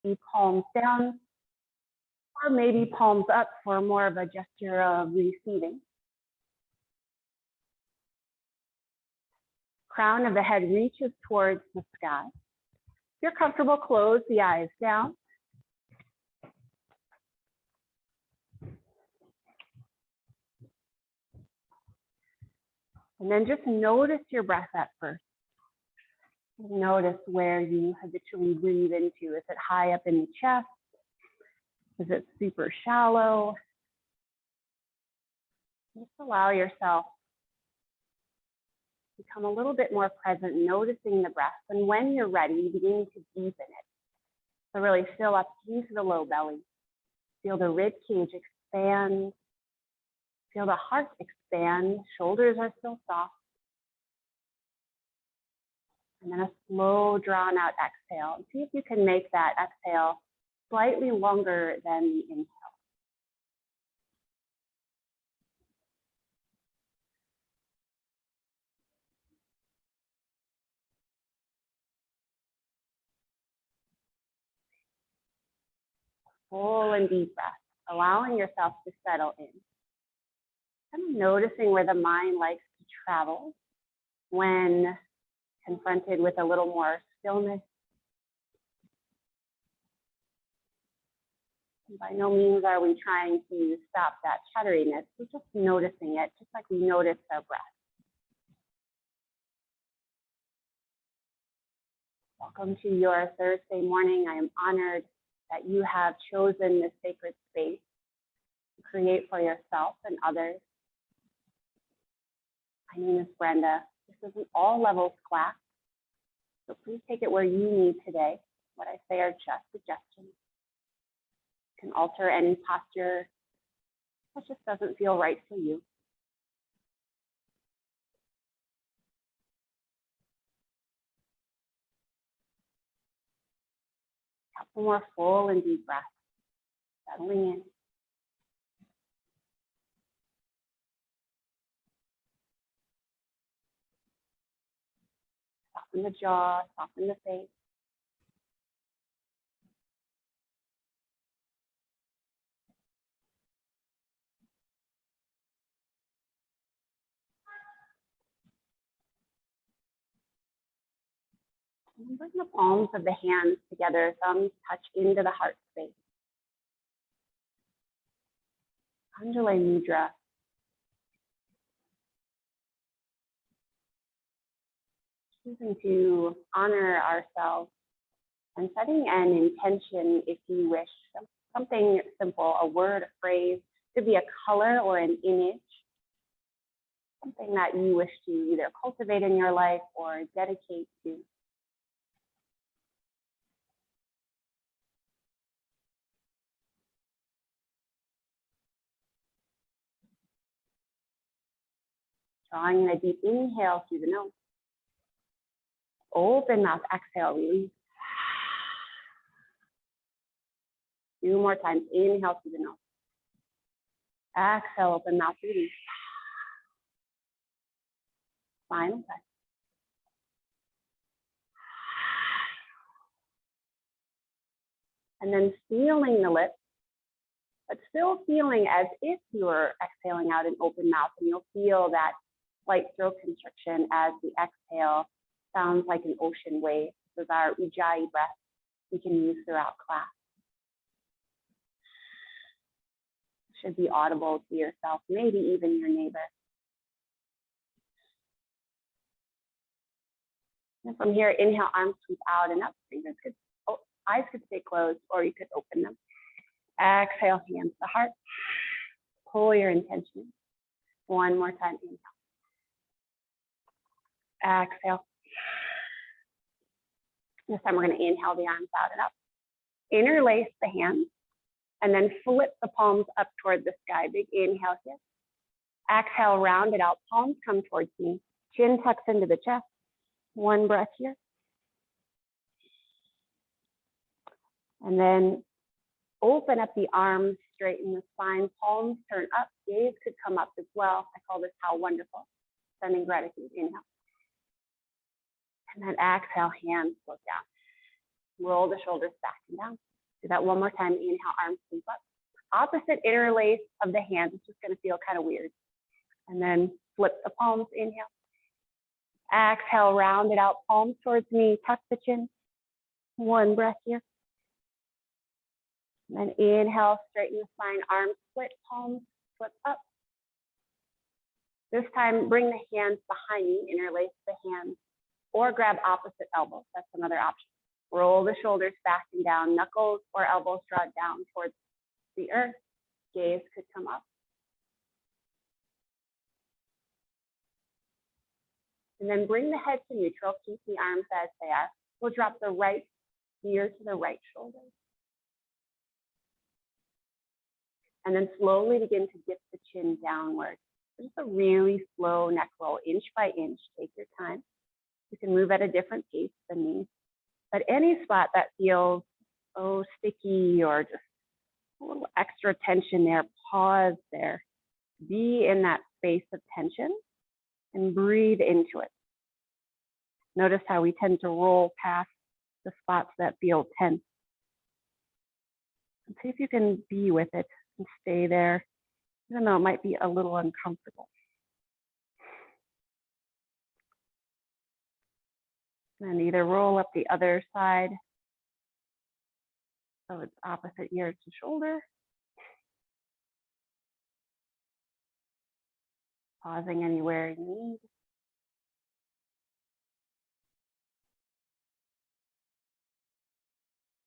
be palms down, or maybe palms up for more of a gesture of receiving. Crown of the head reaches towards the sky. If you're comfortable, close the eyes down. And then just notice your breath at first. Notice where you habitually breathe into. Is it high up in the chest? Is it super shallow? Just allow yourself to become a little bit more present, noticing the breath. And when you're ready, begin to deepen it. So really fill up into the low belly. Feel the rib cage expand. Feel the heart expand. Shoulders are still soft. And then a slow, drawn out exhale. See if you can make that exhale slightly longer than the inhale. Full and deep breath, allowing yourself to settle in. Kind of noticing where the mind likes to travel when confronted with a little more stillness. And by no means are we trying to stop that chatteriness. We're just noticing it, just like we notice our breath. Welcome to your Thursday morning. I am honored that you have chosen this sacred space to create for yourself and others. My name is Brenda. This is an all levels class, so please take it where you need today. What I say are just suggestions. You can alter any posture that just doesn't feel right for you. Couple more full and deep breaths, settling in. Soften the jaw, soften the face. And bring the palms of the hands together, thumbs touch into the heart space. Anjali Mudra. Choosing to honor ourselves and setting an intention, if you wish, something simple, a word, a phrase, could be a color or an image, something that you wish to either cultivate in your life or dedicate to. Drawing in a deep inhale through the nose. Open mouth, exhale, release. 2 more times, inhale through the nose. Exhale, open mouth, release. Final time. And then feeling the lips, but still feeling as if you were exhaling out an open mouth, and you'll feel that slight throat constriction as the exhale sounds like an ocean wave. This is our Ujjayi breath we can use throughout class. Should be audible to yourself, maybe even your neighbor. And from here, inhale, arms sweep out and up. Fingers could, eyes could stay closed, or you could open them. Exhale, hands to heart. Pull your intention. 1 more time, inhale. Exhale. This time we're going to inhale the arms out and up. Interlace the hands and then flip the palms up toward the sky. Big inhale here. Exhale, round it out. Palms come towards me. Chin tucks into the chest. 1 breath here. And then open up the arms, straighten the spine, palms turn up, gaze could come up as well. I call this how wonderful. Sending gratitude, inhale. And then exhale, hands look down. Roll the shoulders back and down. Do that one more time. Inhale, arms sweep up. Opposite interlace of the hands. It's just going to feel kind of weird. And then flip the palms. Inhale. Exhale, round it out. Palms towards me. Tuck the chin. One breath here. And then inhale, straighten the spine. Arms split. Palms flip up. This time, bring the hands behind you. Interlace the hands. Or grab opposite elbows. That's another option. Roll the shoulders back and down. Knuckles or elbows draw down towards the earth. Gaze could come up. And then bring the head to neutral. Keep the arms as they are. We'll drop the right ear to the right shoulder. And then slowly begin to dip the chin downward. Just a really slow neck roll, inch by inch. Take your time. You can move at a different pace than me. But any spot that feels sticky or just a little extra tension there, pause there. Be in that space of tension and breathe into it. Notice how we tend to roll past the spots that feel tense. And see if you can be with it and stay there, even though it might be a little uncomfortable. And either roll up the other side, so it's opposite ear to shoulder. Pausing anywhere you need.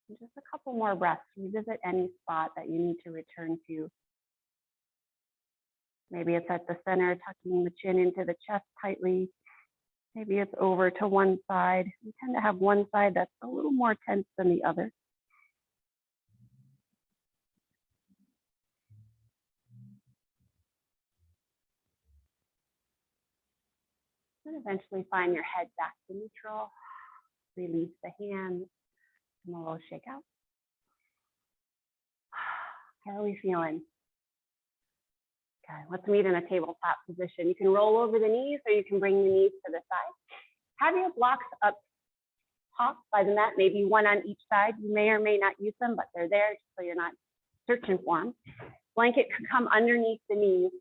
And just a couple more breaths. Revisit any spot that you need to return to. Maybe it's at the center, tucking the chin into the chest tightly. Maybe it's over to one side. We tend to have one side that's a little more tense than the other. And eventually find your head back to neutral. Release the hands and a little shake out. How are we feeling? Okay, let's meet in a tabletop position. You can roll over the knees or you can bring the knees to the side. Have your blocks up top by the mat, maybe one on each side. You may or may not use them, but they're there so you're not searching for them. Blanket could come underneath the knees.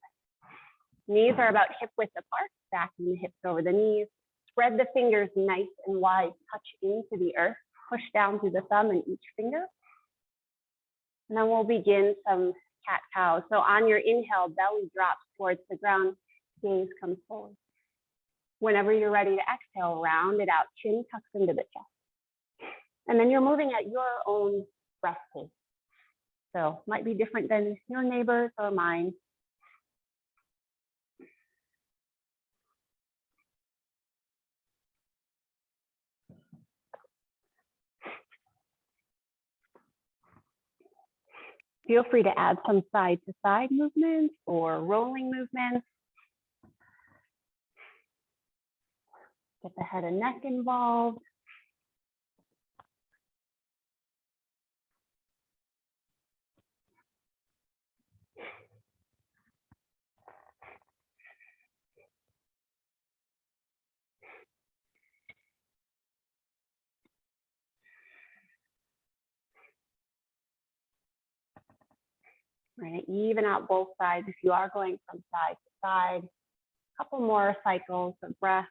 Knees are about hip width apart, stacking the hips over the knees. Spread the fingers nice and wide, touch into the earth, push down through the thumb and each finger. And then we'll begin some cat-cow. So on your inhale, belly drops towards the ground, gaze comes forward. Whenever you're ready to exhale, round it out, chin tucks into the chest. And then you're moving at your own breath pace. So might be different than your neighbors or mine. Feel free to add some side-to-side movements or rolling movements. Get the head and neck involved. We're going to even out both sides if you are going from side to side. A couple more cycles of breath.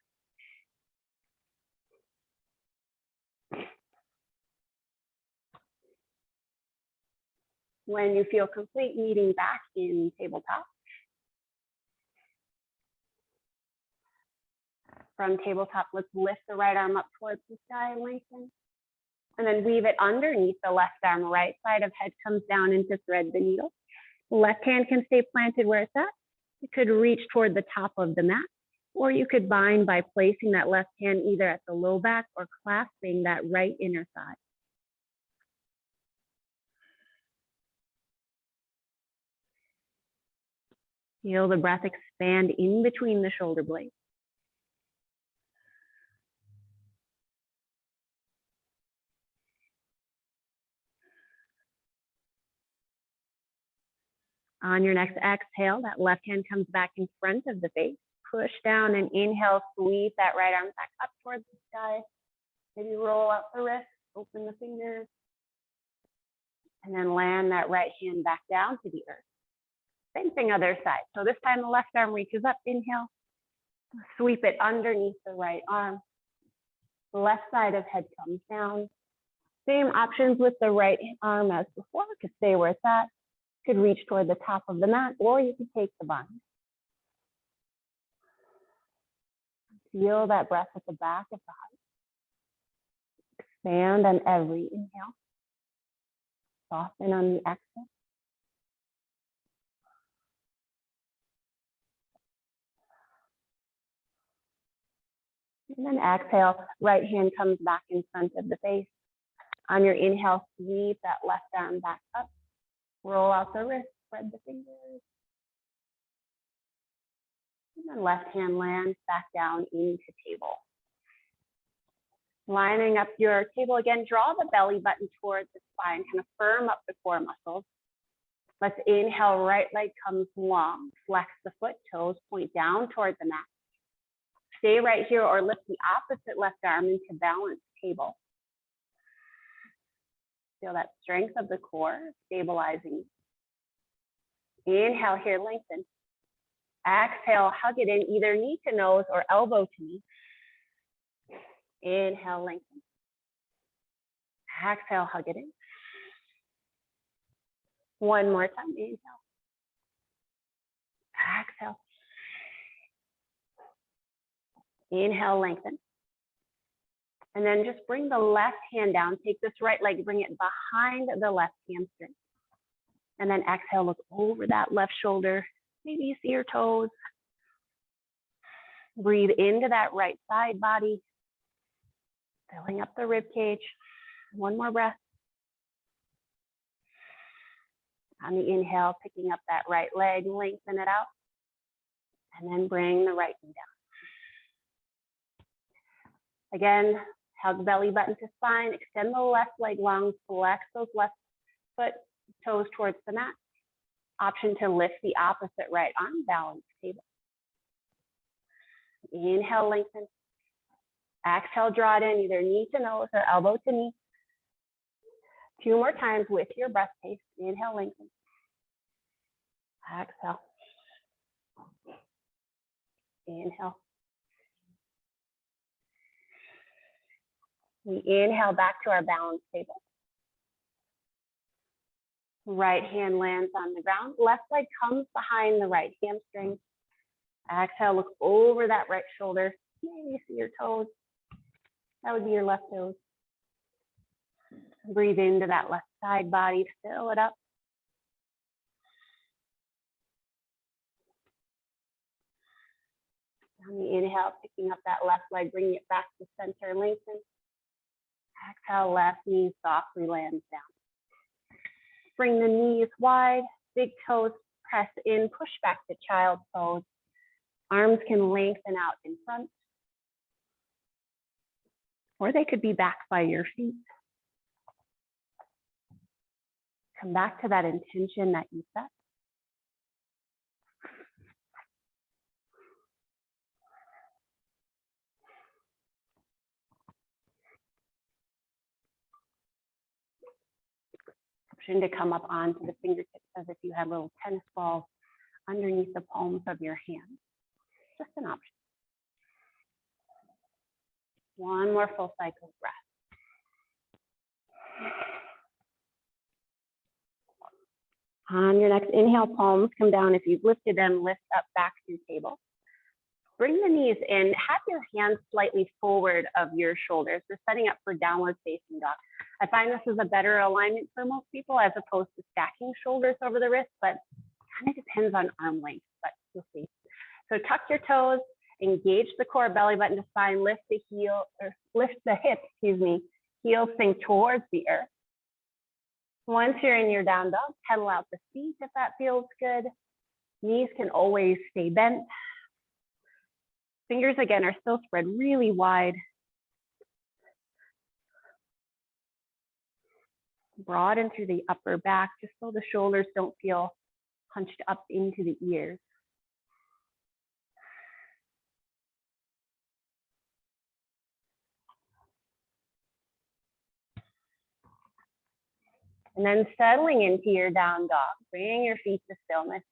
When you feel complete, meeting back in tabletop. From tabletop, let's lift the right arm up towards the sky and lengthen. And then weave it underneath the left arm. Right side of head comes down into thread the needle. Left hand can stay planted where it's at. You could reach toward the top of the mat, or you could bind by placing that left hand either at the low back or clasping that right inner thigh. Feel the breath expand in between the shoulder blades. On your next exhale, that left hand comes back in front of the face. Push down and inhale, squeeze that right arm back up towards the sky. Maybe roll out the wrist, open the fingers. And then land that right hand back down to the earth. Same thing other side. So this time the left arm reaches up, inhale. Sweep it underneath the right arm. The left side of head comes down. Same options with the right arm as before. Could stay where it's at. Could reach toward the top of the mat, or you could take the bind. Feel that breath at the back of the heart. Expand on every inhale. Soften on the exhale. And then exhale, right hand comes back in front of the face. On your inhale, sweep that left arm back up. Roll out the wrist, spread the fingers. And then left hand lands back down into table. Lining up your table again, draw the belly button towards the spine, kind of firm up the core muscles. Let's inhale, right leg comes long. Flex the foot, toes point down towards the mat. Stay right here or lift the opposite left arm into balanced table. Feel that strength of the core, stabilizing. Inhale here, lengthen. Exhale, hug it in, either knee to nose or elbow to knee. Inhale, lengthen. Exhale, hug it in. One more time, inhale. Exhale. Inhale, lengthen. And then just bring the left hand down. Take this right leg, bring it behind the left hamstring. And then exhale, look over that left shoulder. Maybe you see your toes. Breathe into that right side body. Filling up the rib cage. One more breath. On the inhale, picking up that right leg, lengthen it out. And then bring the right knee down. Again, hug belly button to spine. Extend the left leg long. Flex those left foot, toes towards the mat. Option to lift the opposite right arm, balance table. Inhale, lengthen. Exhale, draw it in, either knee to nose or elbow to knee. 2 more times with your breath pace. Inhale, lengthen. Exhale. Inhale. We inhale back to our balance table. Right hand lands on the ground. Left leg comes behind the right hamstring. Exhale, look over that right shoulder. Maybe you see your toes. That would be your left toes. Breathe into that left side body, fill it up. On the inhale, picking up that left leg, bringing it back to center, lengthen. Exhale, left knee softly lands down. Bring the knees wide, big toes press in, push back to child's pose. Arms can lengthen out in front, or they could be back by your feet. Come back to that intention that you set. Option to come up onto the fingertips as if you had little tennis balls underneath the palms of your hands. Just an option. One more full cycle of breath. On your next inhale, palms come down. If you've lifted them, lift up back through table. Bring the knees in. Have your hands slightly forward of your shoulders. We're setting up for downward facing dog. I find this is a better alignment for most people as opposed to stacking shoulders over the wrist, but kind of depends on arm length, but you'll see. So tuck your toes, engage the core, belly button to spine, lift the heel, or lift the hips, heels sink towards the earth. Once you're in your down dog, pedal out the feet if that feels good. Knees can always stay bent. Fingers again are still spread really wide. Broaden through the upper back just so the shoulders don't feel hunched up into the ears. And then settling into your down dog, bringing your feet to stillness.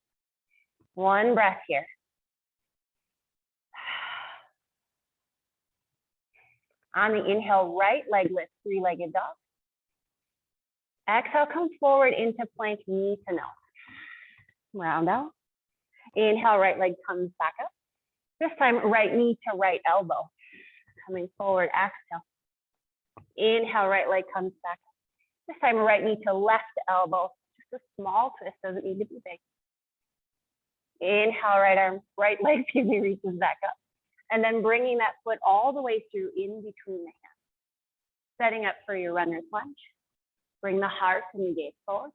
One breath here. On the inhale, right leg lifts, three-legged dog. Exhale, come forward into plank, knee to nose. Round out. Inhale, right leg comes back up. This time, right knee to right elbow. Coming forward, exhale. Inhale, right leg comes back up. This time, right knee to left elbow. Just a small twist, doesn't need to be big. Inhale, right arm, right leg, reaches back up. And then bringing that foot all the way through in between the hands. Setting up for your runner's lunge. Bring the heart and the gaze forward.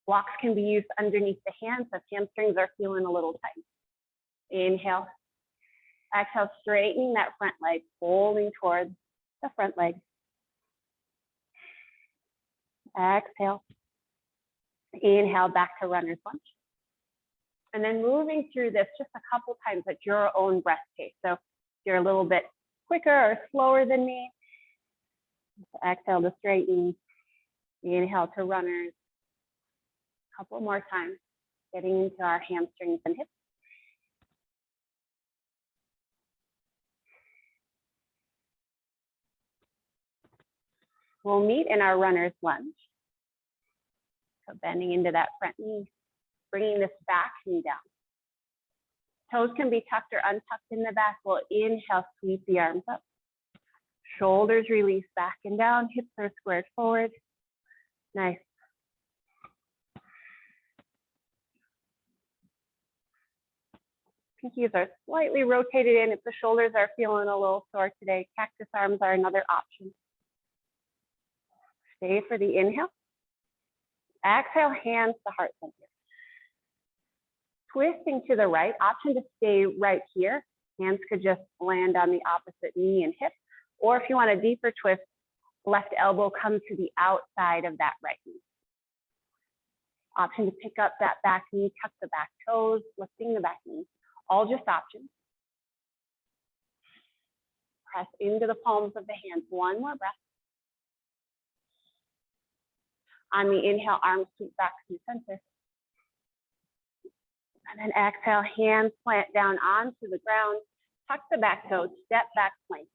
Blocks can be used underneath the hands if hamstrings are feeling a little tight. Inhale. Exhale, straightening that front leg, folding towards the front leg. Exhale. Inhale, back to runner's lunge. And then moving through this just a couple times at your own breath pace. So if you're a little bit quicker or slower than me, exhale to straighten. Inhale to runners. A couple more times, getting into our hamstrings and hips. We'll meet in our runner's lunge. So bending into that front knee, bringing this back knee down. Toes can be tucked or untucked in the back. We'll inhale, sweep the arms up. Shoulders release back and down, hips are squared forward. Nice. Pinkies are slightly rotated in if the shoulders are feeling a little sore today. Cactus arms are another option. Stay for the inhale. Exhale, hands to heart center. Twisting to the right, option to stay right here. Hands could just land on the opposite knee and hip. Or if you want a deeper twist, left elbow comes to the outside of that right knee. Option to pick up that back knee, tuck the back toes, lifting the back knee. All just options. Press into the palms of the hands. One more breath. On the inhale, arms sweep back to center. And then exhale, hands plant down onto the ground. Tuck the back toes, step back plank.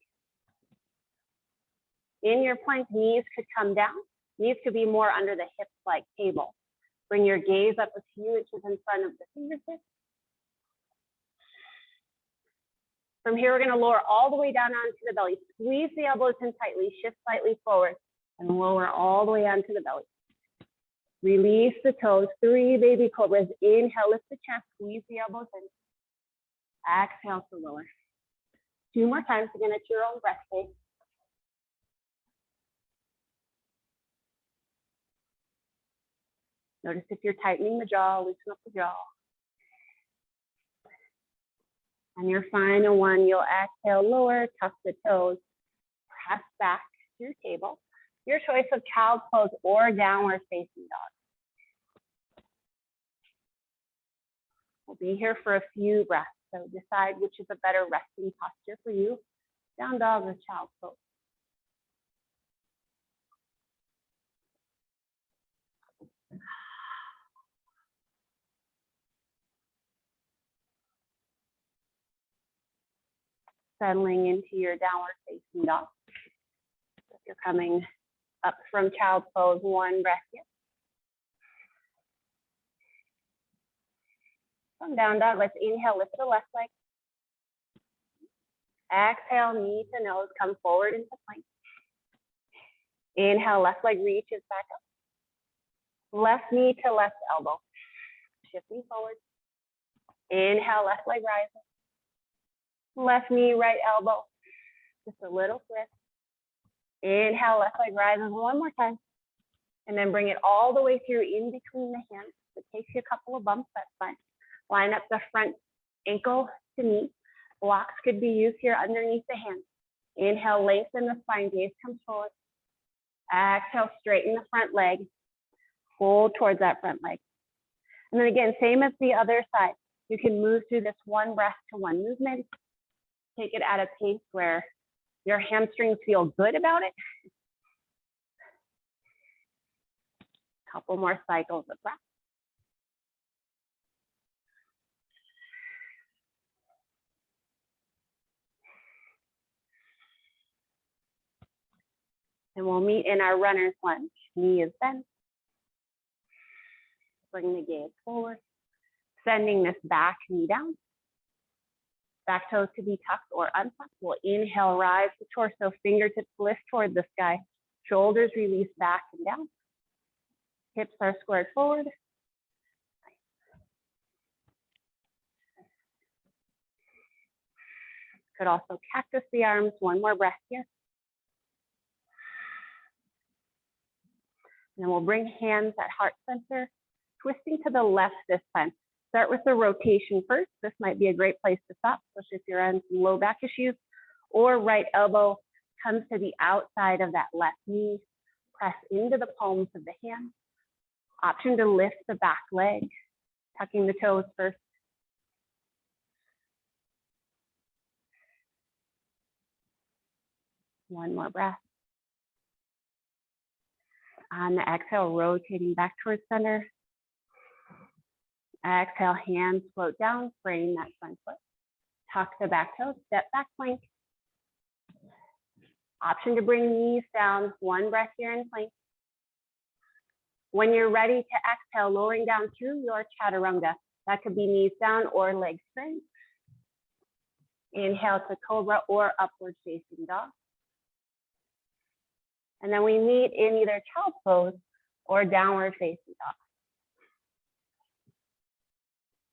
In your plank, knees could come down. Knees could be more under the hips like table. Bring your gaze up a few inches in front of the fingertips. From here, we're going to lower all the way down onto the belly. Squeeze the elbows in tightly, shift slightly forward, and lower all the way onto the belly. Release the toes, 3 baby cobras. Inhale, lift the chest, squeeze the elbows in. Exhale to lower. 2 more times, again at your own breath pace. Notice if you're tightening the jaw, loosen up the jaw. On your final one, you'll exhale, lower, tuck the toes, press back to your table. Your choice of child's pose or downward facing dog. We'll be here for a few breaths, so decide which is a better resting posture for you, down dog or child's pose. Settling into your downward facing dog. If you're coming up from child's pose, 1 breath here. From down dog, let's inhale, lift the left leg. Exhale, knee to nose, come forward into plank. Inhale, left leg reaches back up. Left knee to left elbow. Shifting forward. Inhale, left leg rises. Left knee, right elbow. Just a little twist. Inhale, left leg rises 1 more time. And then bring it all the way through in between the hands. If it takes you a couple of bumps, that's fine. Line up the front ankle to knee. Blocks could be used here underneath the hands. Inhale, lengthen the spine, gaze comes forward. Exhale, straighten the front leg. Pull towards that front leg. And then again, same as the other side. You can move through this 1 breath to 1 movement. Take it at a pace where your hamstrings feel good about it. Couple more cycles of breath. And we'll meet in our runner's lunge. Knee is bent. Bring the gaze forward. Sending this back knee down. Back toes to be tucked or untucked. We'll inhale, rise the torso, fingertips lift toward the sky. Shoulders release back and down. Hips are squared forward. Could also cactus the arms. One more breath here. And then we'll bring hands at heart center, twisting to the left this time. Start with the rotation first. This might be a great place to stop, especially if you're on some low back issues, or right elbow comes to the outside of that left knee. Press into the palms of the hands. Option to lift the back leg, tucking the toes first. One more breath. On the exhale, rotating back towards center. Exhale, hands float down, frame that front foot. Tuck the back toes, step back plank. Option to bring knees down, one breath here in plank. When you're ready to exhale, lowering down through your chaturanga. That could be knees down or legs straight. Inhale to cobra or upward facing dog. And then we meet in either child's pose or downward facing dog.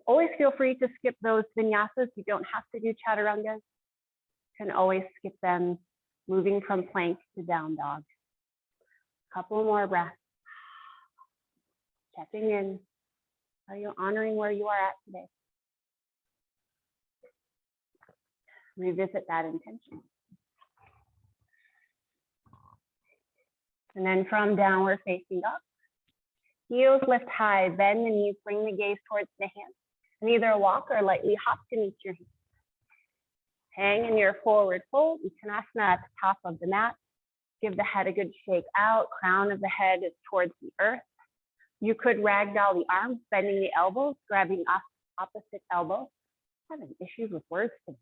Always feel free to skip those vinyasas. You don't have to do chaturangas. You can always skip them, moving from plank to down dog. Couple more breaths. Checking in. Are you honoring where you are at today? Revisit that intention. And then from downward facing dog, heels lift high, bend the knees, bring the gaze towards the hands, and either walk or lightly hop to meet your hands. Hang in your forward fold, Uttanasana at the top of the mat. Give the head a good shake out, crown of the head is towards the earth. You could ragdoll the arms, bending the elbows, grabbing off opposite elbow. I'm having issues with words today.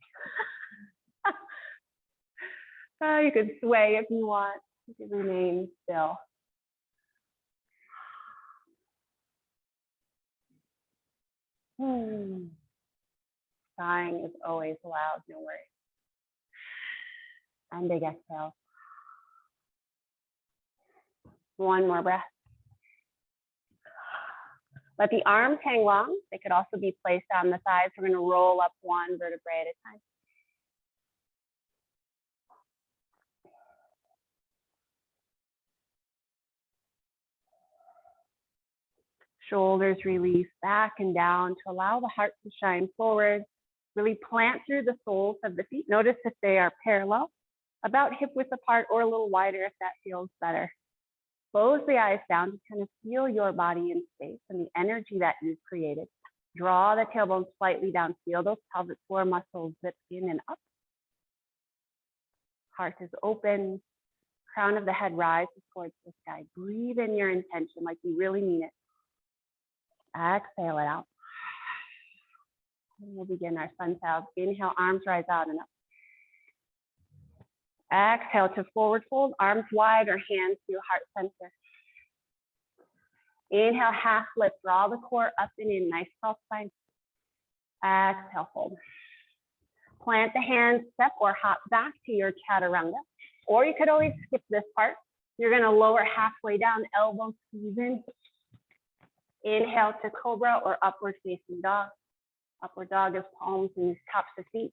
You could sway if you want. You can remain still. Sighing is always allowed, no worries. And big exhale. One more breath. Let the arms hang long. They could also be placed on the thighs. We're going to roll up one vertebrae at a time. Shoulders release back and down to allow the heart to shine forward. Really plant through the soles of the feet. Notice if they are parallel, about hip width apart, or a little wider if that feels better. Close the eyes down to kind of feel your body in space and the energy that you've created. Draw the tailbone slightly down. Feel those pelvic floor muscles zip in and up. Heart is open. Crown of the head rises towards the sky. Breathe in your intention like you really mean it. Exhale it out. And we'll begin our sun salve. Inhale, arms rise out and up. Exhale to forward fold, arms wide or hands to heart center. Inhale, half lift, draw the core up and in, nice tall spine. Exhale, fold. Plant the hands, step or hop back to your chaturanga. Or you could always skip this part. You're gonna lower halfway down, elbows squeeze in. Inhale to cobra or upward facing dog. Upward dog is palms and tops of feet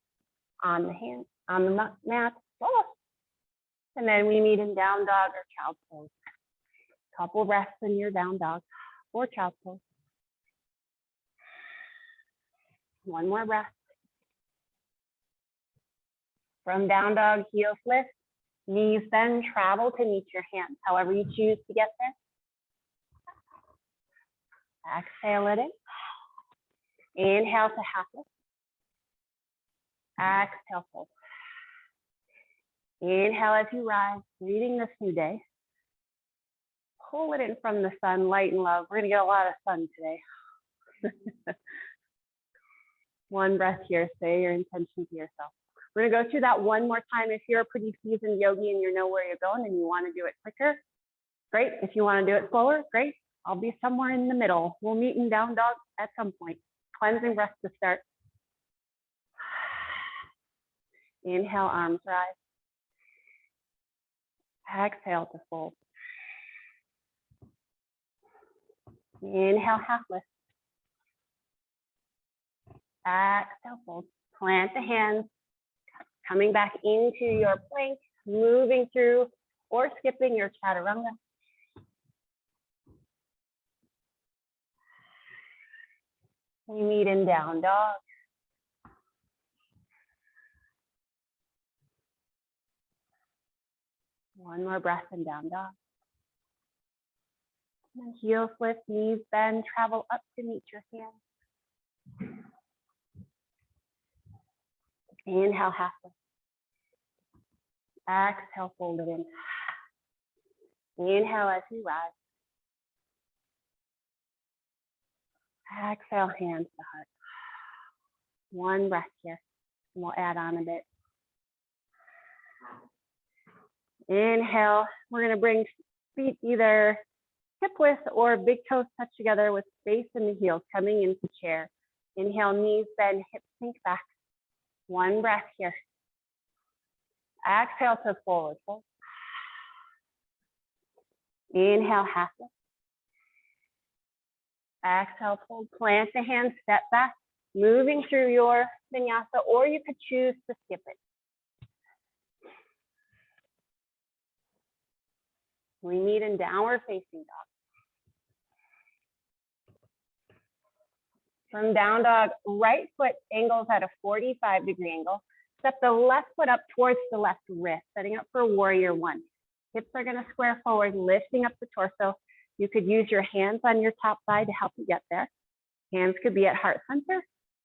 on the hands, on the mat. And then we meet in down dog or child's pose. Couple breaths in your down dog or child's pose. One more breath. From down dog, heels lift, knees bend, travel to meet your hands, however you choose to get there. Exhale it in. Inhale to half lift. Exhale, fold. Inhale as you rise, greeting this new day. pull it in from the sun, light and love. We're gonna get a lot of sun today. One breath here, say your intention to yourself. We're gonna go through that one more time. If you're a pretty seasoned yogi and you know where you're going and you wanna do it quicker, great. If you wanna do it slower, great. I'll be somewhere in the middle. We'll meet in down dog at some point. Cleansing breath to start. Inhale, arms rise. Exhale to fold. Inhale, half lift. Exhale, fold. Plant the hands. Coming back into your plank, moving through or skipping your chaturanga. We meet in down dog. One more breath in down dog. And heels lift, knees bend, travel up to meet your hands. Inhale, half lift. Exhale, fold it in. Inhale as you rise. Exhale, hands to heart. One breath here, and we'll add on a bit. Inhale, we're gonna bring feet either hip width or big toes touch together with space in the heels, coming into chair. Inhale, knees bend, hips sink back. One breath here. Exhale to forward fold. Inhale, half lift. Exhale, fold, plant the hands, step back, moving through your vinyasa, or you could choose to skip it. We meet in downward facing dog. From down dog, right foot angles at a 45-degree angle. Step the left foot up towards the left wrist, setting up for warrior one. Hips are gonna square forward, lifting up the torso. You could use your hands on your top thigh to help you get there. Hands could be at heart center,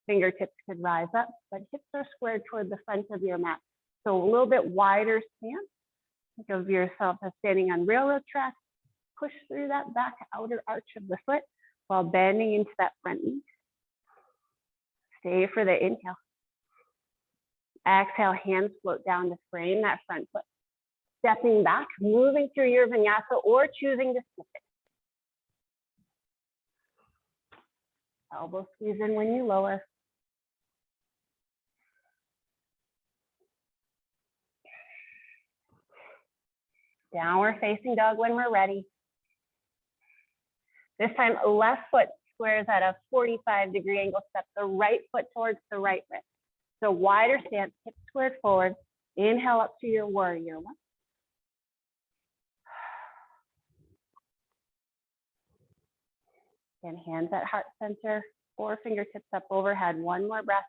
fingertips could rise up, but hips are squared toward the front of your mat. So a little bit wider stance. Think of yourself as standing on railroad tracks. Push through that back outer arch of the foot while bending into that front knee. Stay for the inhale. Exhale, hands float down to frame that front foot. Stepping back, moving through your vinyasa or choosing to skip it. Elbow squeeze in when you lower. Downward facing dog when we're ready. This time, left foot squares at a 45-degree angle. Step the right foot towards the right wrist. So wider stance, hips squared forward. Inhale up to your warrior one. And hands at heart center or fingertips up overhead. One more breath.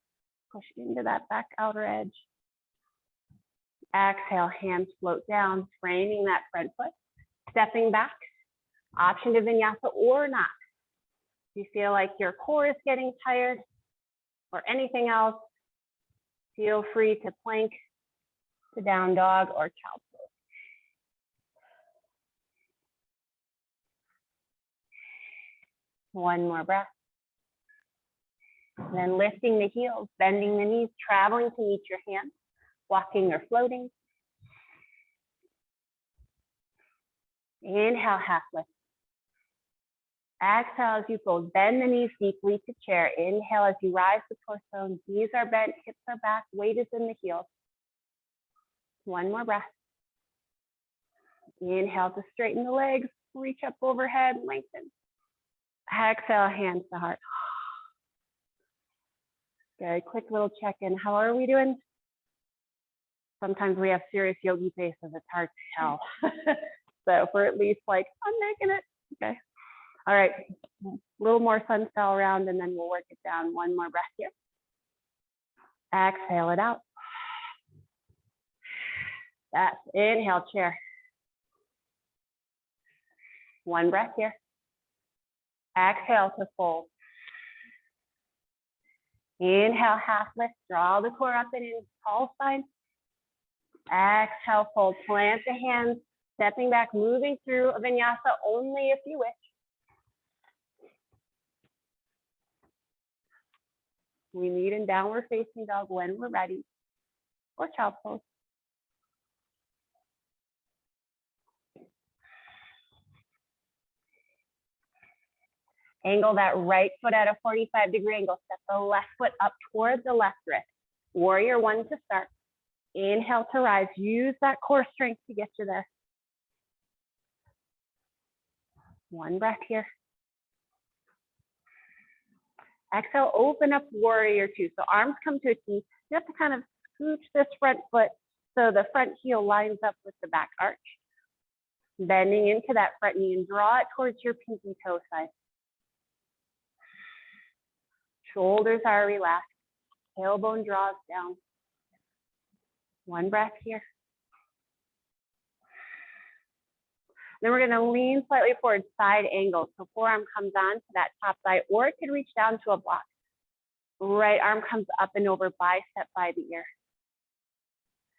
Push into that back outer edge. Exhale, hands float down, framing that front foot. Stepping back. Option to vinyasa or not. If you feel like your core is getting tired or anything else, feel free to plank to down dog or child's pose. One more breath. And then lifting the heels, bending the knees, traveling to meet your hands, walking or floating. Inhale, half lift. Exhale as you fold, bend the knees deeply to chair. Inhale as you rise the torso, knees are bent, hips are back, weight is in the heels. One more breath. Inhale to straighten the legs, reach up overhead, lengthen. Exhale, hands to heart. Good, quick little check-in. How are we doing? Sometimes we have serious yogi faces, it's hard to tell. So if we're at least like, I'm making it, okay. All right, a little more sun style round and then we'll work it down. One more breath here. Exhale it out. That's inhale, chair. One breath here. Exhale to fold. Inhale, half lift, draw the core up and in, tall spine. Exhale, fold, plant the hands, Stepping back, moving through a vinyasa only if you wish. We meet in downward facing dog when we're ready, or child's pose. Angle that right foot at a 45-degree angle. Step the left foot up towards the left wrist. Warrior one to start. Inhale to rise. Use that core strength to get you there. One breath here. Exhale, open up warrior two. So arms come to a T. You have to kind of scooch this front foot so the front heel lines up with the back arch. Bending into that front knee and draw it towards your pinky toe side. Shoulders are relaxed. Tailbone draws down. One breath here. Then we're going to lean slightly forward, side angle. So forearm comes on to that top thigh, or it could reach down to a block. Right arm comes up and over, bicep by the ear.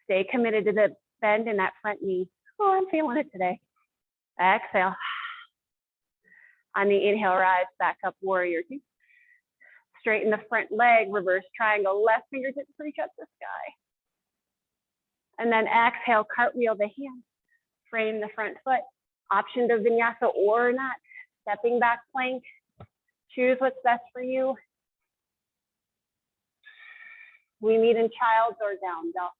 Stay committed to the bend in that front knee. Oh, I'm feeling it today. Exhale. On the inhale, rise back up, warrior two. Straighten the front leg, reverse triangle, left fingertips reach up the sky. And then exhale, cartwheel the hands. Frame the front foot. Option to vinyasa or not. Stepping back plank. Choose what's best for you. We meet in child's or down dog.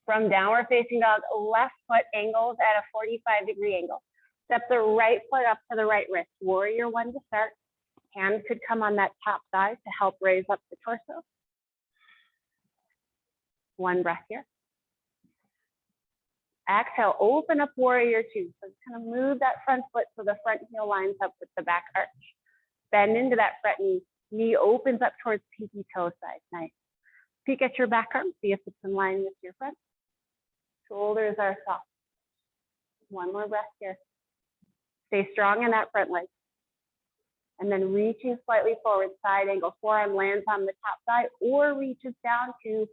From downward facing dog, left foot angles at a 45-degree angle. Step the right foot up to the right wrist. Warrior one to start. Hand could come on that top thigh to help raise up the torso. One breath here. Exhale, open up warrior two. So kind of move that front foot so the front heel lines up with the back arch. Bend into that front knee. Knee opens up towards pinky toe side. Nice. Peek at your back arm. See if it's in line with your front. Shoulders are soft. One more breath here. Stay strong in that front leg. And then reaching slightly forward, side angle. Forearm lands on the top thigh or reaches down to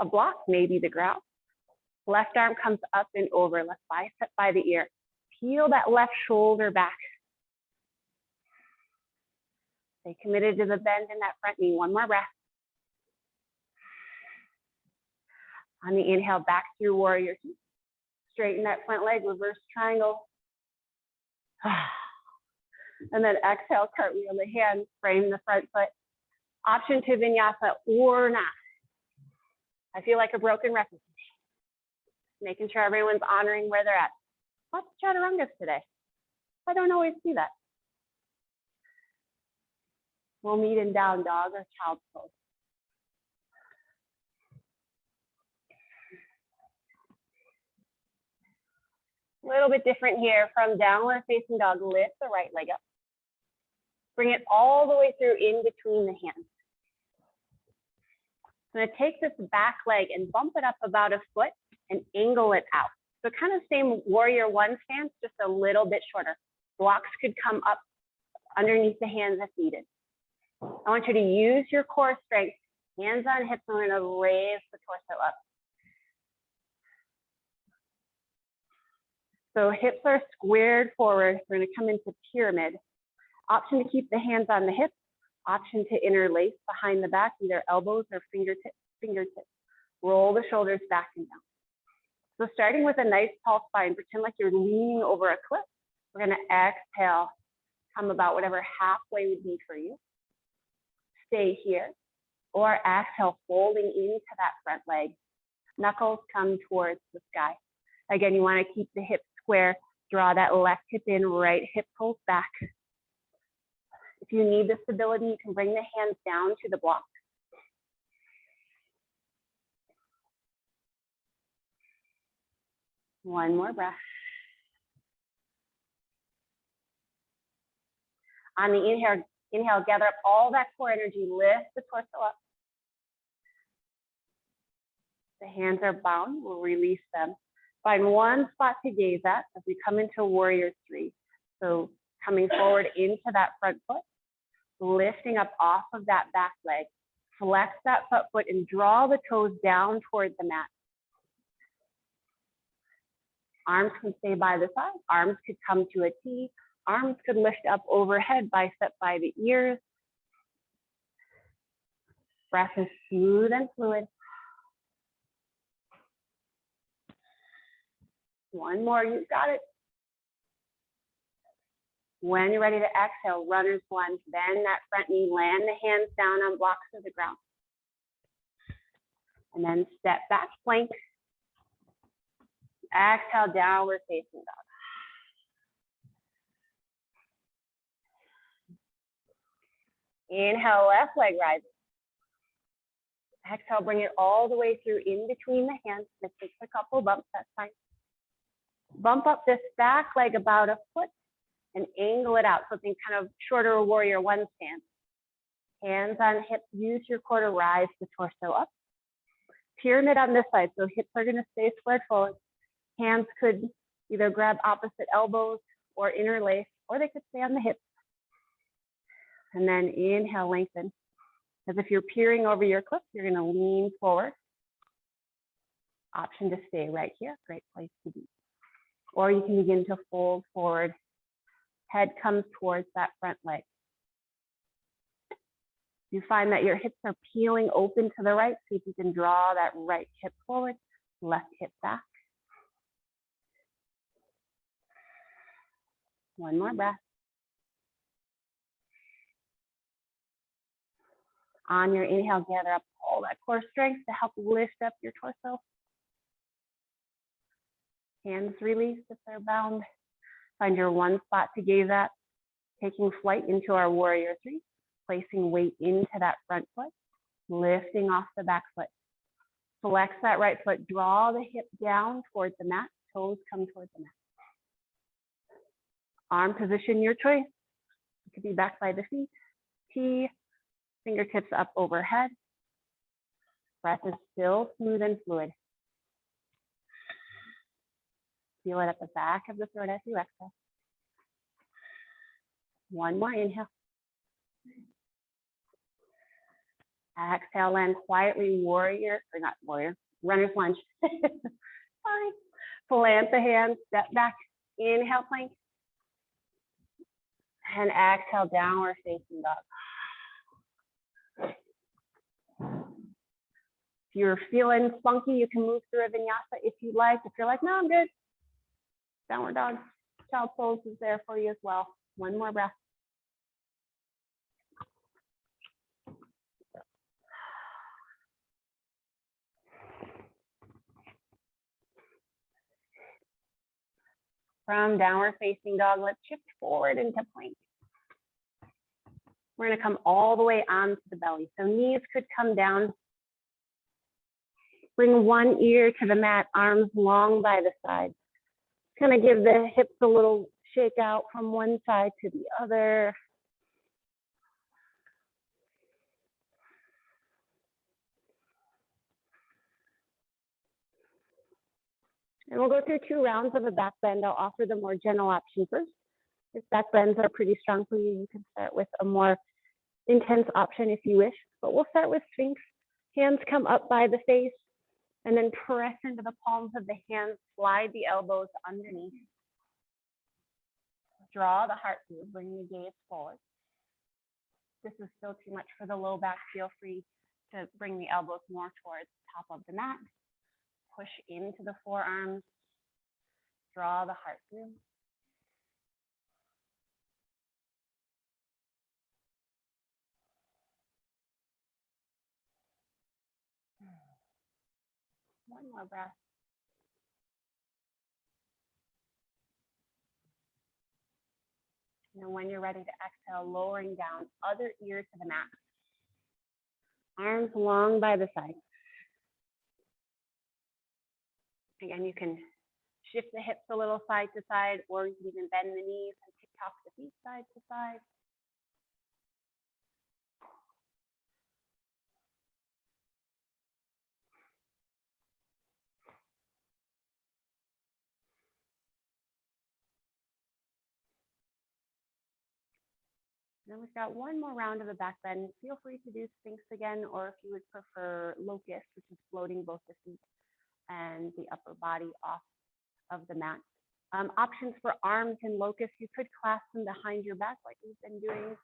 a block, maybe the ground. Left arm comes up and over, left bicep by the ear. Peel that left shoulder back. Stay committed to the bend in that front knee. One more breath. On the inhale, back through warrior two. Straighten that front leg, reverse triangle. And then exhale, cartwheel the hands, frame the front foot. Option to vinyasa or not. I feel like a broken record. Making sure everyone's honoring where they're at. Lots of chaturangas today. I don't always see that. We'll meet in down dog or child's pose. A little bit different here. From downward facing dog, lift the right leg up. Bring it all the way through in between the hands. I'm going to take this back leg and bump it up about a foot and angle it out. So kind of same warrior one stance, just a little bit shorter. Blocks could come up underneath the hands if needed. I want you to use your core strength. Hands on hips, and we're going to raise the torso up. So hips are squared forward. We're going to come into pyramid. Option to keep the hands on the hips. Option to interlace behind the back, either elbows or fingertips. Roll the shoulders back and down. So starting with a nice tall spine, pretend like you're leaning over a cliff. We're going to exhale, come about whatever halfway would be for you. Stay here. Or exhale, folding into that front leg. Knuckles come towards the sky. Again, you want to keep the hips square. Draw that left hip in, right hip pulls back. If you need the stability, you can bring the hands down to the block. One more breath. On the inhale, gather up all that core energy, lift the torso up. The hands are bound, we'll release them. Find one spot to gaze at as we come into warrior three. So Coming forward into that front foot, lifting up off of that back leg. Flex that front foot and draw the toes down towards the mat. Arms can stay by the side. Arms could come to a T. Arms could lift up overhead, bicep by the ears. Breath is smooth and fluid. One more, you've got it. When you're ready to exhale, runner's lunge, bend that front knee, land the hands down on blocks of the ground. And then step back, plank. Exhale, downward facing dog. Inhale, left leg rises. Exhale, bring it all the way through in between the hands. This takes a couple bumps, that's fine. Bump up this back leg about a foot and angle it out. So think kind of shorter warrior one stance. Hands on hips, use your core to rise the torso up. Pyramid on this side, so hips are gonna stay squared forward. Hands could either grab opposite elbows or interlace, or they could stay on the hips. And then inhale, lengthen. As if you're peering over your cliff, you're gonna lean forward. Option to stay right here, great place to be. Or you can begin to fold forward. Head comes towards that front leg. You find that your hips are peeling open to the right. See if you can draw that right hip forward, left hip back. One more breath. On your inhale, gather up all that core strength to help lift up your torso. Hands release if they're bound. Find your one spot to gaze at. Taking flight into our warrior three. Placing weight into that front foot. Lifting off the back foot. Flex that right foot. Draw the hip down towards the mat. Toes come towards the mat. Arm position, your choice. It could be back by the feet. T. Fingertips up overhead. Breath is still smooth and fluid. Feel it at the back of the throat as you exhale. One more inhale. Exhale, land quietly, warrior, or not warrior, runner's lunge. Sorry. Plant the hands, step back, inhale, plank. And exhale, downward facing dog. If you're feeling funky, you can move through a vinyasa if you like. If you're like, no, I'm good. Downward dog. Child pose is there for you as well. One more breath. From downward facing dog, let's shift forward into plank. We're gonna come all the way onto the belly. So knees could come down. Bring one ear to the mat, arms long by the side. Kind of give the hips a little shake out from one side to the other. And we'll go through 2 rounds of a back bend. I'll offer the more gentle option first. If back bends are pretty strong for you, you can start with a more intense option if you wish. But we'll start with Sphinx. Hands come up by the face and then press into the palms of the hands. Slide the elbows underneath. Draw the heart through, bring the gaze forward. If this is still too much for the low back, feel free to bring the elbows more towards the top of the mat. Push into the forearms. Draw the heart through. One more breath. And then when you're ready to exhale, lowering down, other ear to the mat. Arms long by the side. Again, you can shift the hips a little side to side, or you can even bend the knees and tick-tock the feet side to side. And then we've got one more round of a back bend. Feel free to do Sphinx again, or if you would prefer Locust, which is floating both the feet and the upper body off of the mat. Options for arms in Locust, you could clasp them behind your back like we've been doing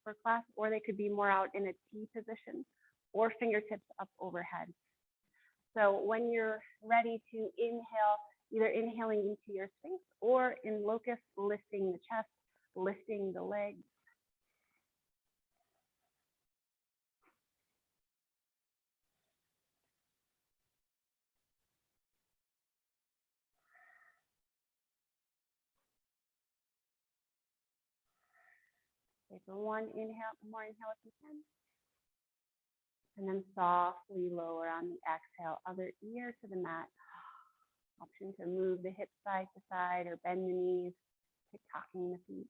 for class, or they could be more out in a T position, or fingertips up overhead. So when you're ready to inhale, either inhaling into your Sphinx or in Locust, lifting the chest, lifting the legs. Take one inhale, more inhale if you can. And then softly lower on the exhale, other ear to the mat. Option to move the hips side to side or bend the knees, tick-tocking the feet.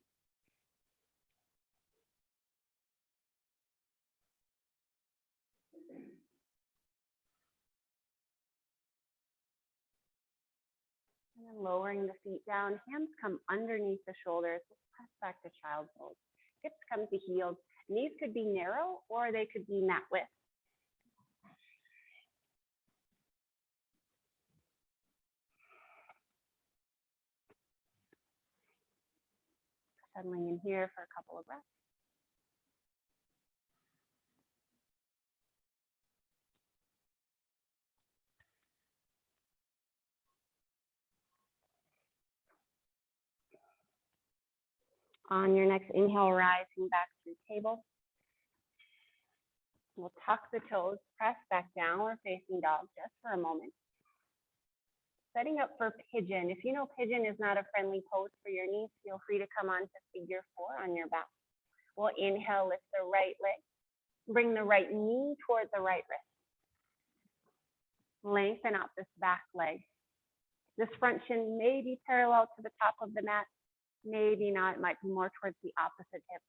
And then lowering the feet down, hands come underneath the shoulders, press back to child's pose. Hips come to heels. Knees could be narrow or they could be mat width. Settling in here for a couple of breaths. On your next inhale, rising back through table. We'll tuck the toes, press back downward facing dog just for a moment. Setting up for pigeon. If you know pigeon is not a friendly pose for your knees, feel free to come on to figure 4 on your back. We'll inhale, lift the right leg. Bring the right knee towards the right wrist. Lengthen out this back leg. This front shin may be parallel to the top of the mat. Maybe not, it might be more towards the opposite hip.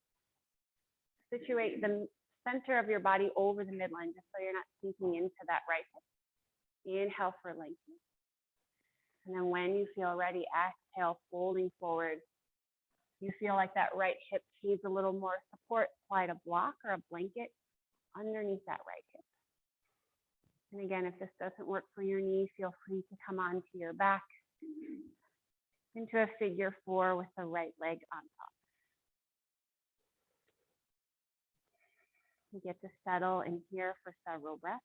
Situate the center of your body over the midline just so you're not sinking into that right hip. Inhale for lengthening. And then when you feel ready, exhale, folding forward. You feel like that right hip needs a little more support, slide a block or a blanket underneath that right hip. And again, if this doesn't work for your knee, feel free to come onto your back into a figure 4 with the right leg on top. You get to settle in here for several breaths.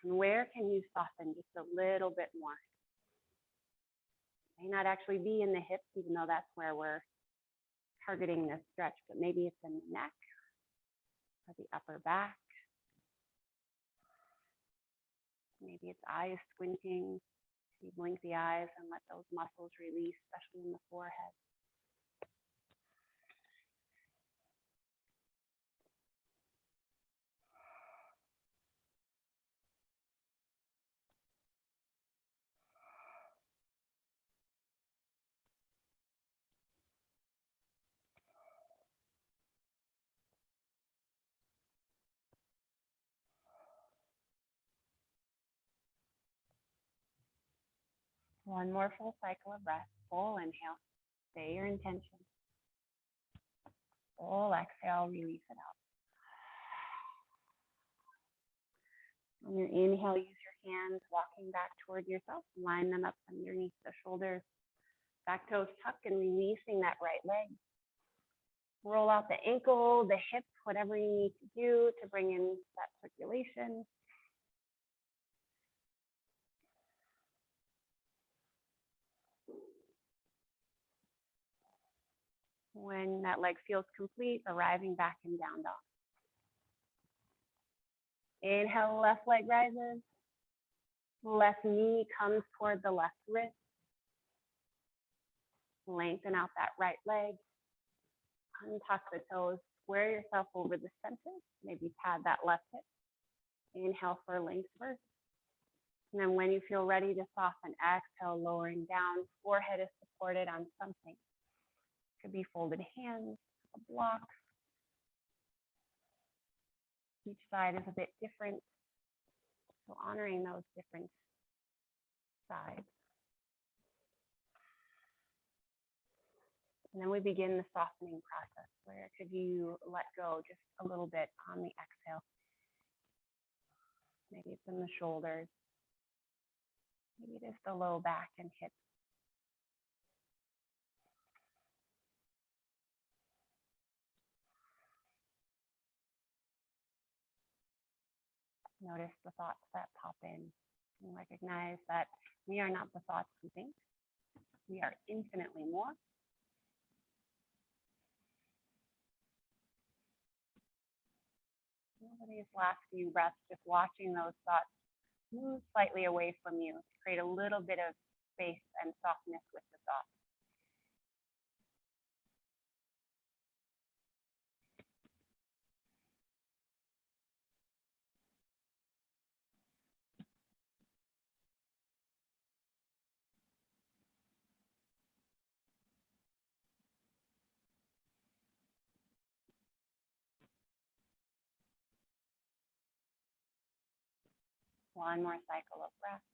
And where can you soften just a little bit more? It may not actually be in the hips, even though that's where we're targeting this stretch, but maybe it's in the neck or the upper back. Maybe it's eyes squinting. You blink the eyes and let those muscles release, especially in the forehead. One more full cycle of breath. Full inhale. Say your intention. Full exhale, release it out. On your inhale, use your hands walking back toward yourself. Line them up underneath the shoulders. Back toes tuck and releasing that right leg. Roll out the ankle, the hip, whatever you need to do to bring in that circulation. When that leg feels complete, arriving back in down dog. Inhale, left leg rises. Left knee comes toward the left wrist. Lengthen out that right leg. Untuck the toes. Square yourself over the center. Maybe pad that left hip. Inhale for length first. And then when you feel ready to soften, exhale, lowering down. Forehead is supported on something. Could be folded hands, a block. Each side is a bit different. So honoring those different sides. And then we begin the softening process, where could you let go just a little bit on the exhale? Maybe it's in the shoulders. Maybe it is the low back and hips. Notice the thoughts that pop in and recognize that we are not the thoughts we think. We are infinitely more. Over these last few breaths, just watching those thoughts move slightly away from you to create a little bit of space and softness with the thoughts. One more cycle of breath.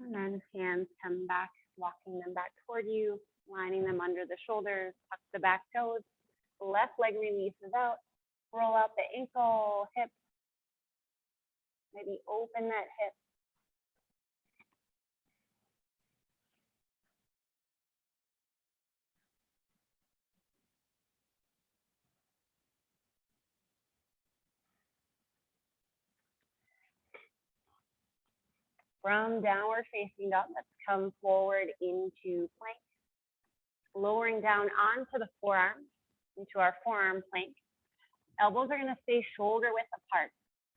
And then hands come back, walking them back toward you, lining them under the shoulders, tuck the back toes, left leg releases out, roll out the ankle, hip, maybe open that hip. From downward facing dog, let's come forward into plank, lowering down onto the forearms, into our forearm plank. Elbows are gonna stay shoulder width apart.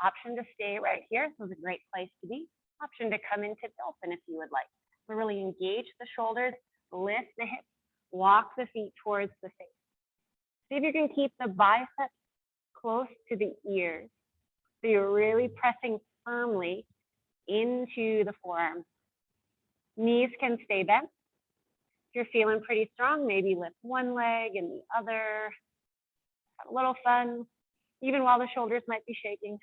Option to stay right here, so it's a great place to be. Option to come into dolphin if you would like. So really engage the shoulders, lift the hips, walk the feet towards the face. See if you can keep the biceps close to the ears. So you're really pressing firmly into the forearms. Knees can stay bent. If you're feeling pretty strong, maybe lift one leg and the other. Have a little fun, even while the shoulders might be shaking.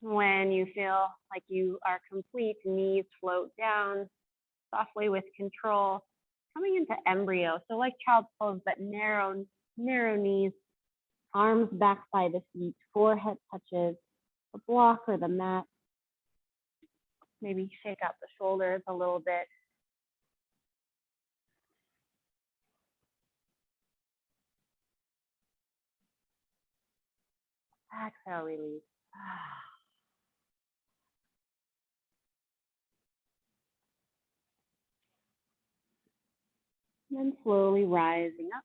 When you feel like you are complete, knees float down softly with control, coming into embryo. So like child's pose, but narrow knees, arms back by the feet, forehead touches the block or the mat. Maybe shake out the shoulders a little bit. Exhale, release. And then slowly rising up.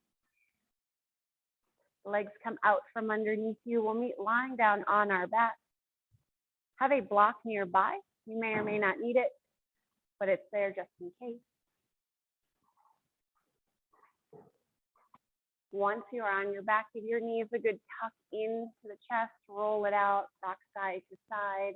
Legs come out from underneath you. We'll meet lying down on our back. Have a block nearby. You may or may not need it, but it's there just in case. Once you're on your back, give your knees a good tuck into the chest, roll it out, rock side to side.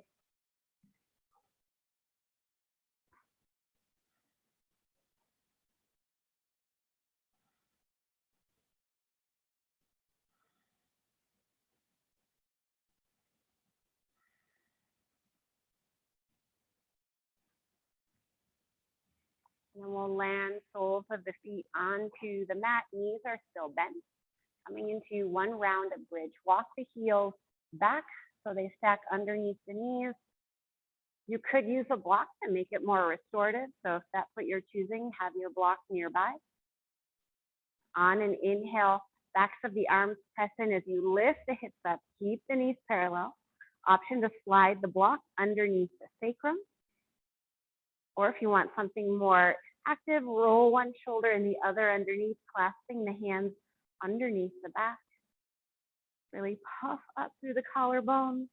And then we'll land soles of the feet onto the mat. Knees are still bent. Coming into one rounded bridge. Walk the heels back so they stack underneath the knees. You could use a block to make it more restorative. So if that's what you're choosing, have your block nearby. On an inhale, backs of the arms press in as you lift the hips up. Keep the knees parallel. Option to slide the block underneath the sacrum. Or if you want something more active, roll one shoulder and the other underneath, clasping the hands underneath the back. Really puff up through the collarbone.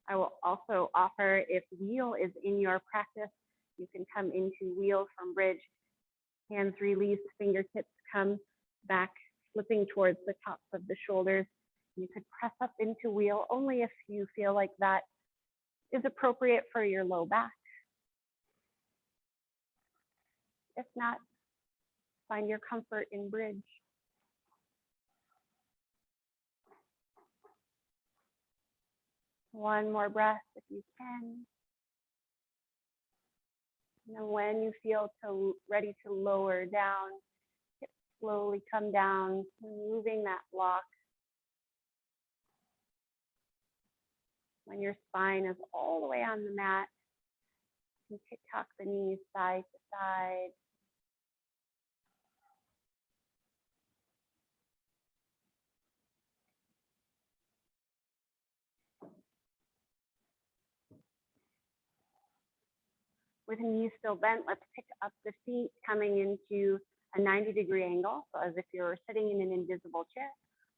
I will also offer, if wheel is in your practice, you can come into wheel from bridge, hands release, fingertips come back, flipping towards the tops of the shoulders. You could press up into wheel only if you feel like that is appropriate for your low back. If not, find your comfort in bridge. One more breath if you can. And then when you feel ready to lower down, slowly come down, removing that block. When your spine is all the way on the mat, you can tick-tock the knees side to side. With knees still bent, let's pick up the feet, coming into a 90-degree angle. So as if you're sitting in an invisible chair,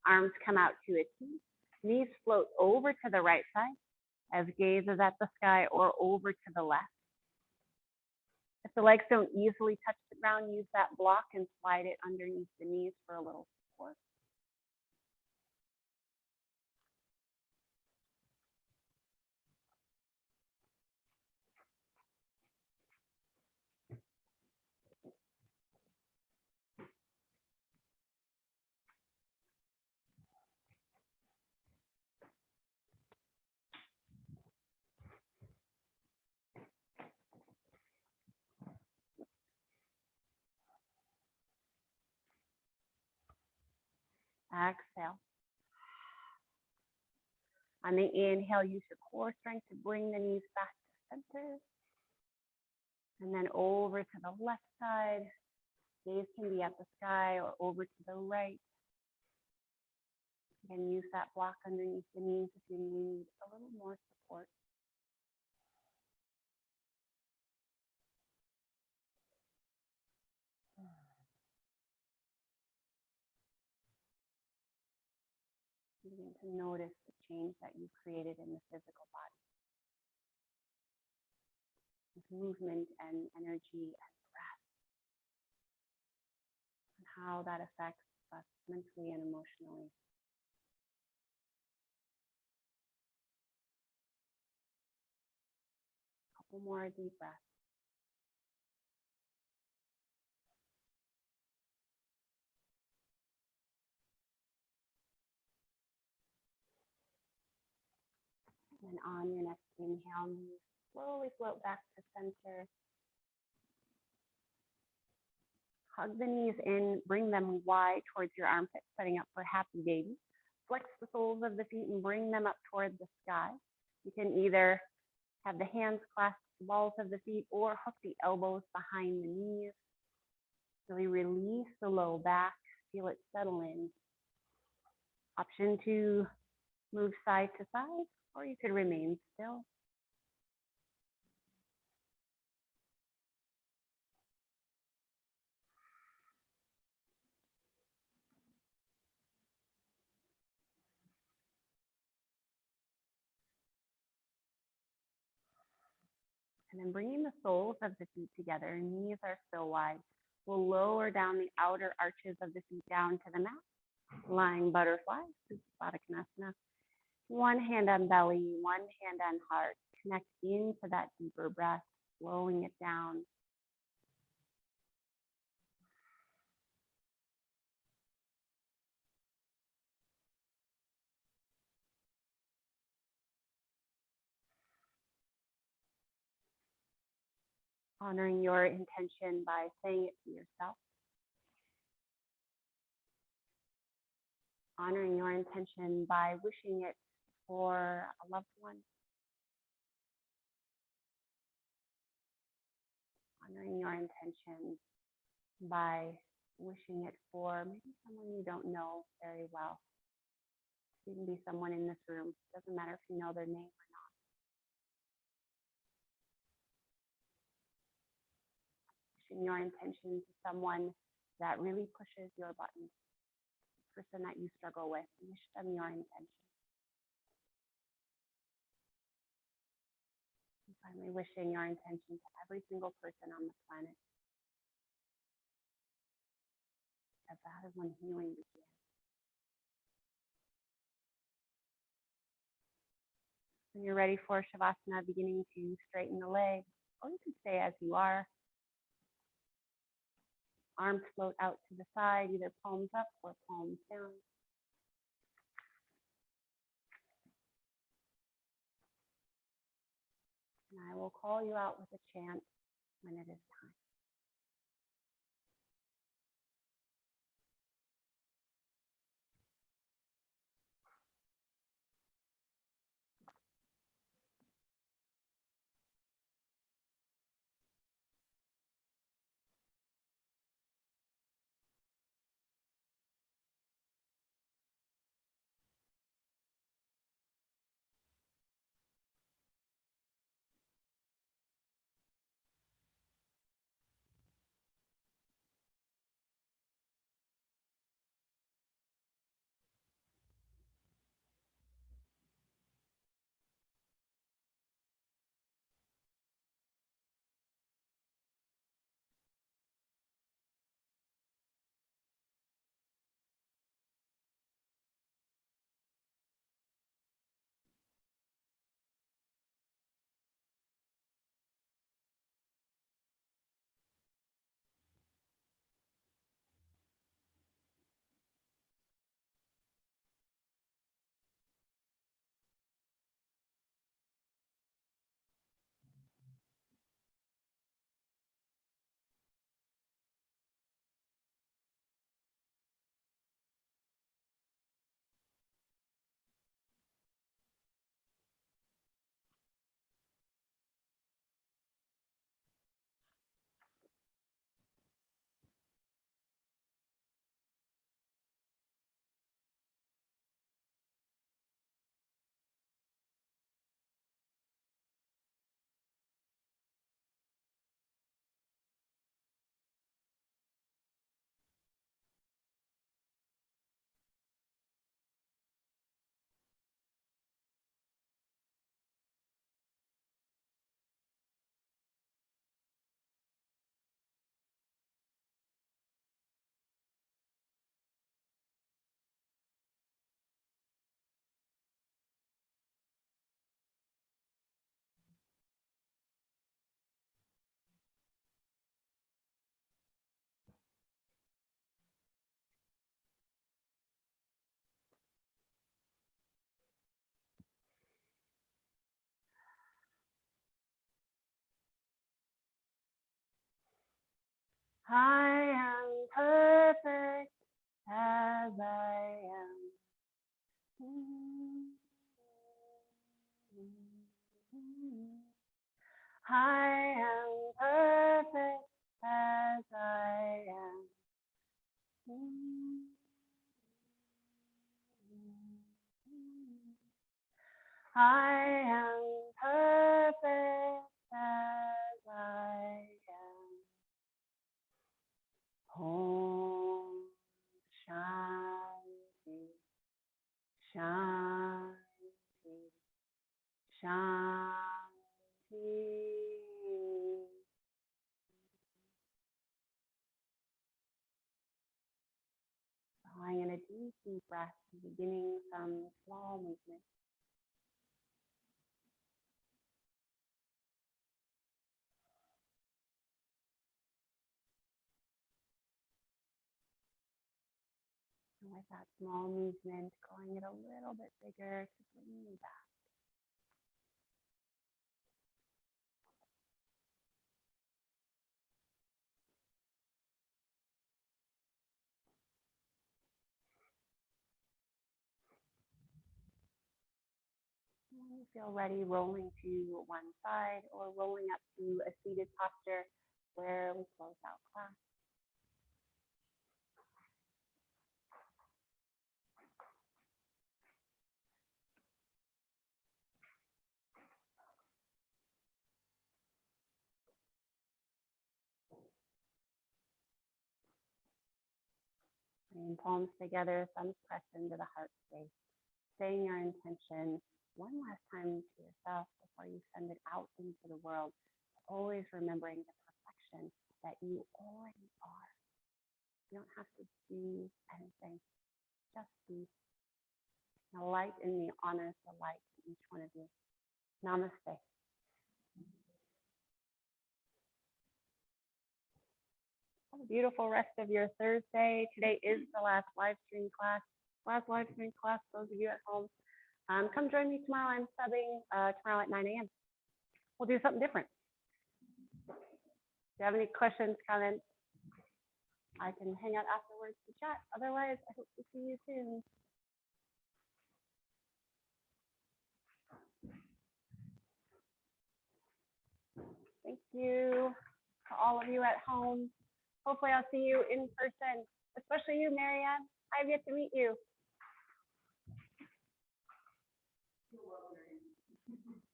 arms come out to a T. Knees float over to the right side as gaze is at the sky, or over to the left. If the legs don't easily touch the ground, use that block and slide it underneath the knees for a little support. Exhale. On the inhale, use your core strength to bring the knees back to center. And then over to the left side. Gaze can be at the sky or over to the right. Again, use that block underneath the knees if you need a little more support. Begin to notice the change that you've created in the physical body. With movement and energy and breath. And how that affects us mentally and emotionally. A couple more deep breaths. And on your next inhale, slowly float back to center. Hug the knees in, bring them wide towards your armpits, setting up for happy baby. Flex the soles of the feet and bring them up toward the sky. You can either have the hands clasp the balls of the feet or hook the elbows behind the knees. Really release the low back, feel it settle in. Option to move side to side, or you could remain still. And then bringing the soles of the feet together, knees are still wide. We'll lower down the outer arches of the feet down to the mat. Lying butterfly, Supta. One hand on belly, one hand on heart. Connect into that deeper breath, slowing it down. Honoring your intention by saying it to yourself. Honoring your intention by wishing it for a loved one. Honoring your intention by wishing it for maybe someone you don't know very well. It can be someone in this room. It doesn't matter if you know their name or not. Wishing your intention to someone that really pushes your buttons. The person that you struggle with. Wish them your intention. Gently wishing your intention to every single person on the planet, because that is when healing begins. When you're ready for Shavasana, beginning to straighten the legs, or you can stay as you are. Arms float out to the side, either palms up or palms down. And I will call you out with a chant when it is time. I am perfect as I am. I am perfect as I am. I am perfect as I am. Om Shanti, Shanti, Shanti. Drawing in a deep breath, beginning some small movement. And with that small movement, going it a little bit bigger to bring you back. When you feel ready, rolling to one side or rolling up to a seated posture where we close out class. Bringing palms together, thumbs pressed into the heart space. Saying your intention one last time to yourself before you send it out into the world. Always remembering the perfection that you already are. You don't have to do anything, just be. The light in me honors the light in each one of you. Namaste. Have a beautiful rest of your Thursday. Today is the last live stream class. Those of you at home. Come join me tomorrow. I'm subbing tomorrow at 9 a.m. We'll do something different. If you have any questions, comments, I can hang out afterwards to chat. Otherwise, I hope to see you soon. Thank you to all of you at home. Hopefully I'll see you in person, especially you, Marianne. I've yet to meet you.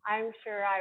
I'm sure I